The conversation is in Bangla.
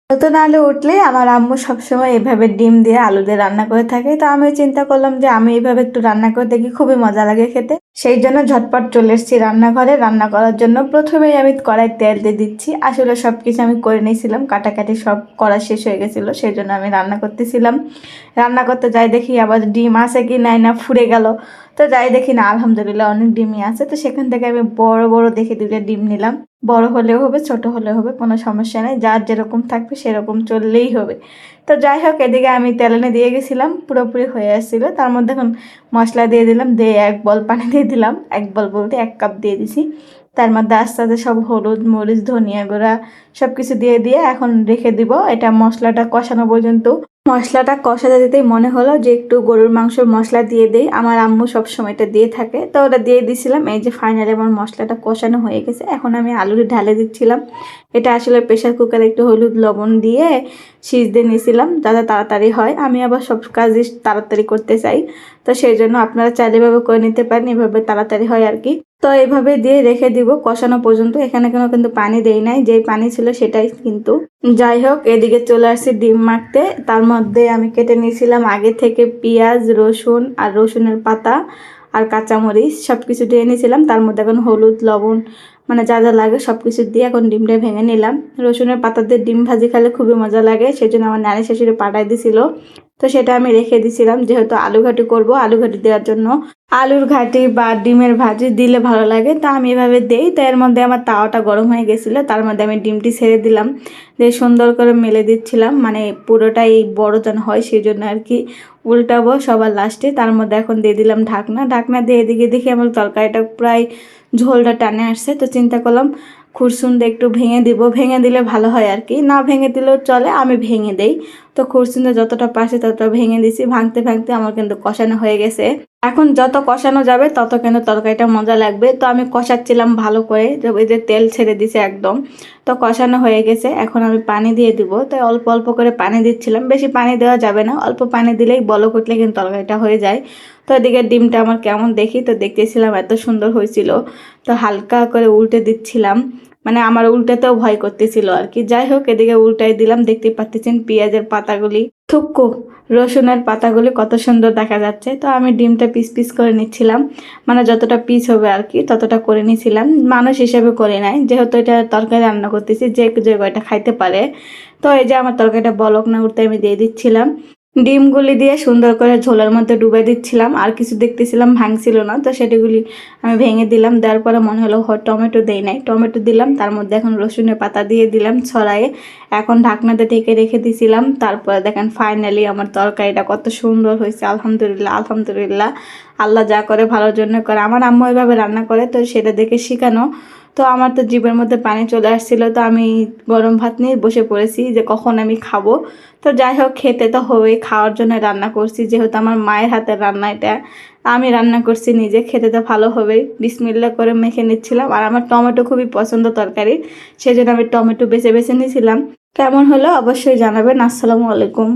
নতুন আলু উঠলে আমার আম্মু সবসময় এভাবে ডিম দিয়ে আলু দিয়ে রান্না করে থাকে। তো আমি চিন্তা করলাম যে আমি এইভাবে একটু রান্না করে দেখি, খুবই মজা লাগে খেতে। সেই জন্য ঝটপট চলে এসেছি রান্নাঘরে রান্না করার জন্য। প্রথমেই আমি কড়াই তেল দিয়ে দিচ্ছি। আসলে সব কিছু আমি করে নিয়েছিলাম, কাটাকাটি সব করা শেষ হয়ে গেছিলো, সেই জন্য আমি রান্না করতেছিলাম। রান্না করতে যাই দেখি আবার ডিম আছে কি নাই না ফুরে গেল। তো যাই দেখি না, আলহামদুলিল্লাহ অনেক ডিমই আছে। তো সেখান থেকে আমি বড় বড় দেখে দুটো ডিম নিলাম। বড় হলেও হবে, ছোট হলেও হবে, কোনো সমস্যা নেই, যার যেরকম থাকবে সেরকম চললেই হবে। তো যাই হোক, এদিকে আমি তেলানে দিয়ে গেছিলাম, পুরোপুরি হয়ে আসছিলো। তার মধ্যে এখন মশলা দিয়ে দিলাম, দিয়ে 1 বল পানি দিয়ে দিলাম। 1 বল বলতে 1 কাপ দিয়ে দিছি। তার মধ্যে আস্তে আস্তে সব হলুদ মরিচ ধনিয়া গুঁড়া সব কিছু দিয়ে দিয়ে এখন রেখে দিব এটা মশলাটা কষানো পর্যন্ত। মশলাটা কষাতে দিতেই মনে হলো যে একটু গরুর মাংসের মশলা দিয়ে দেই, আমার আম্মু সব সময় এটা দিয়ে থাকে। তো ওটা দিয়ে দিছিলাম। এই যে ফাইনালি আমার মশলাটা কষানো হয়ে গেছে। এখন আমি আলুটা ঢালে দিচ্ছিলাম। এটা আসলে প্রেশার কুকারে একটু হলুদ লবণ দিয়ে সিজতে নিয়েছিলাম যাতে তাড়াতাড়ি হয়। আমি আবার সব কাজই তাড়াতাড়ি করতে চাই, তো সেই জন্য আপনারা চাইলে এভাবে করে নিতে পারেন, এভাবে তাড়াতাড়ি হয় আর কি। তো এইভাবে দিয়ে রেখে দিব কষানো পর্যন্ত। এখানে কিন্তু পানি দেই নাই, যেই পানি ছিল সেটাই কিন্তু। যাই হোক, এদিকে চলে আসছি ডিম মাখতে। তার মধ্যে আমি কেটে নিয়েছিলাম আগে থেকে পেঁয়াজ রসুন আর রসুনের পাতা আর কাঁচামরিচ সব কিছু দিয়ে নিয়েছিলাম। তার মধ্যে এখন হলুদ লবণ মানে যা যা লাগে সব কিছু দিয়ে এখন ডিমটা ভেঙে নিলাম। রসুনের পাতা দিয়ে ডিম ভাজি খেলে খুবই মজা লাগে, সেই জন্য আমার নানি শাশুড়ি পাঠাই দিছিল। তো সেটা আমি রেখে দিছিলাম, যেহেতু আলু ঘাটি করবো, আলু ঘাটি দেওয়ার জন্য। আলুর ঘাটি বা ডিমের ভাজি দিলে ভালো লাগে, তা আমি এভাবে দেই। তো এর মধ্যে আমার তাওয়াটা গরম হয়ে গেছিলো, তার মধ্যে আমি ডিমটি ছেড়ে দিলাম, দিয়ে সুন্দর করে মেলে দিচ্ছিলাম, মানে পুরোটাই বড় যেন হয় সেই জন্য আর কি। উল্টাবো সবার লাস্টে। তার মধ্যে এখন দিয়ে দিলাম ঢাকনা। ঢাকনা দিয়ে এদিকে দেখি আমার তরকারিটা প্রায় ঝোলটা টানে আসছে। তো চিন্তা করলাম খুরসুন দিয়ে একটু ভেঙে দিব, ভেঙে দিলে ভালো হয় আর কি, না ভেঙে দিলেও চলে, আমি ভেঙে দেই। তো খুরসুনে যতটা পারছি ততটা ভেঙে দিছি। ভাঙতে ভাঙতে আমার কিন্তু কষানো হয়ে গেছে। এখন যত কষানো যাবে তত কিন্তু তরকারিটা মজা লাগবে। তো আমি কষাচ্ছিলাম ভালো করে, এই যে তেল ছেড়ে দিছে একদম। তো কষানো হয়ে গেছে, এখন আমি পানি দিয়ে দিব। তাই অল্প অল্প করে পানি দিচ্ছিলাম, বেশি পানি দেওয়া যাবে না, অল্প পানি দিলেই বলক উঠলে কিন্তু তরকারিটা হয়ে যায়। তো এদিকে ডিমটা আমার কেমন দেখি, তো দেখতেছিলাম এত সুন্দর হয়েছিল। তো হালকা করে উল্টে দিচ্ছিলাম, মানে আমার উল্টাতেও ভয় করতেছিল আর কি। যাই হোক, এদিকে উল্টাই দিলাম। দেখতে পাচ্ছেন পেঁয়াজের পাতাগুলি থুক্কু রসুনের পাতাগুলি কত সুন্দর দেখা যাচ্ছে। তো আমি ডিমটা পিস পিস করে নিচ্ছিলাম, মানে যতটা পিস হবে আর কি ততটা করে নিছিলাম। মানুষ হিসেবে করে নাই, যেহেতু এটা তরকারি রান্না করতেছি, যে যে কয়টা খাইতে পারে। তো এই যে আমার তরকারিটা বলক না উঠতে আমি দিয়ে দিচ্ছিলাম। ডিমগুলি দিয়ে সুন্দর করে ঝোলের মধ্যে ডুবে দিচ্ছিলাম। আর কিছু দেখতেছিলাম ভাঙছিল না, তো সেটিগুলি আমি ভেঙে দিলাম। দেওয়ার পরে মনে হলো টমেটো দেই নাই, টমেটো দিলাম। তার মধ্যে এখন রসুনের পাতা দিয়ে দিলাম ছড়াইয়ে। এখন ঢাকনাতে ঢেকে রেখে দিছিলাম। তারপরে দেখেন ফাইনালি আমার তরকারিটা কত সুন্দর হয়েছে। আলহামদুলিল্লাহ আলহামদুলিল্লাহ, আল্লাহ যা করে ভালোর জন্য করে। আমার আম্মু এভাবে রান্না করে, তো সেটা দেখে শেখানো। তো আমার তো জিভের মধ্যে পানি চলে আসছিল, তো আমি গরম ভাত নিয়ে বসে পড়েছি যে কখন আমি খাবো। তো যাই হোক, খেতে তো হবেই, খাওয়ার জন্য রান্না করছি, যেহেতু আমার মায়ের হাতের রান্না এটা, আমি রান্না করছি নিজে, খেতে তো ভালো হবেই। বিসমিল্লাহ করে মেখে নিচ্ছিলাম। আর আমার টমেটো খুবই পছন্দ তরকারি, সেই জন্য আমি টমেটো বেছে বেছে নিয়েছিলাম। কেমন হলো অবশ্যই জানাবেন। আসসালামু আলাইকুম।